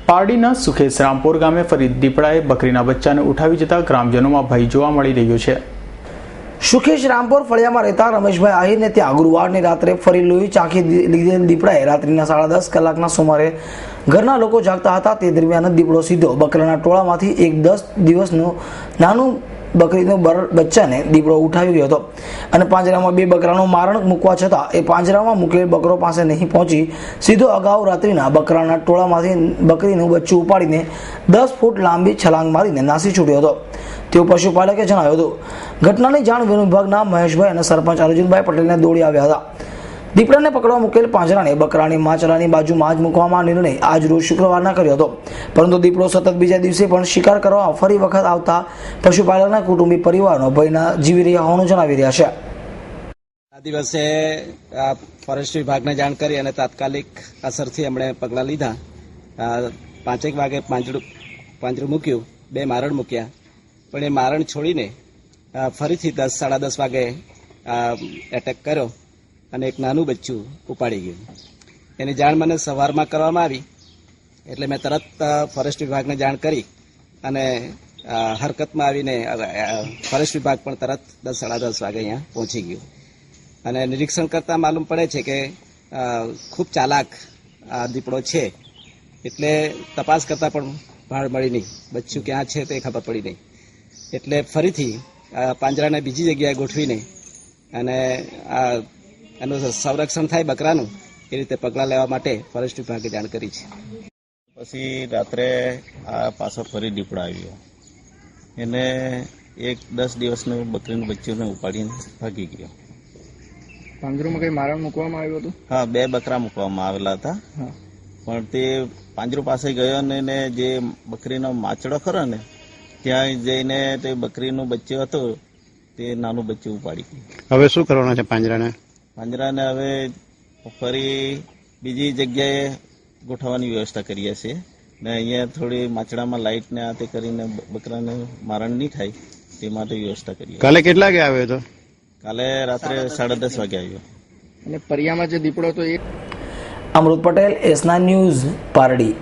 પારડીના સુખેશ રામપોર ગામે ફરી દીપડાએ બકરીના બચ્ચાને ઉઠાવી જતા ગ્રામજનોમાં ભય જોવા મળી રહ્યો છે। સુખેશ રામપોર ફળિયામાં રહેતા રમેશભાઈ આહિરને ત્યાં ગુરુવારની રાત્રે ફરી લોહી ચાખી લીધેલ દીપડાએ રાત્રિના 10:30 કલાકના સુમારે ઘરના લોકો જાગતા હતા તે દરમિયાન દીપડો સીધો બકરાના ટોળામાંથી એક 10 દિવસનું નાનું બકરીનો બચ્ચાને દીપડો ઉઠાવી ગયો હતો અને પાંજરામાં 2 બકરાનું મારણ મૂકવા છતાં એ પાંજરામાં મૂકેલ બકરો પાસે નહીં પહોંચી સીધો અગાઉ રાત્રિના બકરાના ટોળામાંથી બકરીનું બચ્ચું ઉપાડીને 10 ફૂટ લાંબી છલાંગ મારીને નાસી છૂટ્યો હતો તેવું પશુપાલકે જણાવ્યું હતું। ઘટનાની જાણ વન વિભાગના મહેશભાઈ અને સરપંચ અર્જુનભાઈ પટેલને દોડી આવ્યા હતા। દીપડાને પકડવા મૂકેલ પાંજરાને બકરાની માચરાની બાજુમાં જ મૂકવામાં નિર્ણય આજ રોજ શુક્રવારના કર્યો હતો, પરંતુ દીપડો સતત બીજા દિવસે પણ શિકાર કરવા ફરી વખત આવતા પશુપાલકના કુટુંબી પરિવારનો ભયના જીવી રહ્યા હોવાનું જણાવી રહ્યા છે। આ દિવસે ફોરેસ્ટ વિભાગને જાણ કરી અને તાત્કાલિક અસરથી એમણે પગલાં લીધા। 5 વાગે પાંજરું મૂક્યું, 2 મારણ મૂક્યા, પણ એ મારણ છોડીને ફરીથી 10-10:30 વાગે એટેક કર્યો અને એક નાનું બચ્ચું ઉપાડી ગયું। એની જાણ મને સવારમાં કરવામાં આવી એટલે મેં તરત ફોરેસ્ટ વિભાગને જાણ કરી અને હરકતમાં આવીને ફોરેસ્ટ વિભાગ પણ તરત 10-10:30 વાગે અહીંયા પહોંચી ગયું અને નિરીક્ષણ કરતાં માલુમ પડે છે કે ખૂબ ચાલાક આ દીપડો છે, એટલે તપાસ કરતાં પણ ભાળ મળી નહીં, બચ્ચું ક્યાં છે તે ખબર પડી નહીં, એટલે ફરીથી પાંજરાને બીજી જગ્યાએ ગોઠવીને અને એનું સંરક્ષણ થાય બકરાનું એ રીતે પગલાં લેવા માટે ફોરેસ્ટ વિભાગે જાણ કરી છે। પછી રાત્રે આ પાછો ફરી દીપડો આવ્યો, એને એક 10 દિવસનું બકરીનું બચ્ચુને ઉપાડીને ભાગી ગયો। પાંજરામાં કઈ મારણ મૂકવામાં આવ્યું હતું? હા, 2 બકરા મૂકવામાં આવેલા હતા, પણ તે પાંજરું પાસે ગયો ને એને જે બકરીનો માચડો ખરો ને ત્યાં જઈને તે બકરીનું બચ્ચું હતું તે નાનું બચ્ચું ઉપાડી ગયું। હવે શું કરવાનું છે પાંજરાને? પાંજરાને હવે ફરી બીજી જગ્યાએ ગોઠવવાની વ્યવસ્થા કરીએ છીએ ને અહીંયા થોડી માચડામાં લાઇટ ને આ તે કરીને બકરાને મારણ નહીં થાય તે માટે વ્યવસ્થા કરીએ। કાલે કેટલા વાગે આવ્યો હતો? કાલે રાત્રે 10:30 વાગે આવ્યો। અને પરિયામાં જે દીપડો હતો એ અમૃત પટેલ, S9 ન્યૂઝ, પારડી।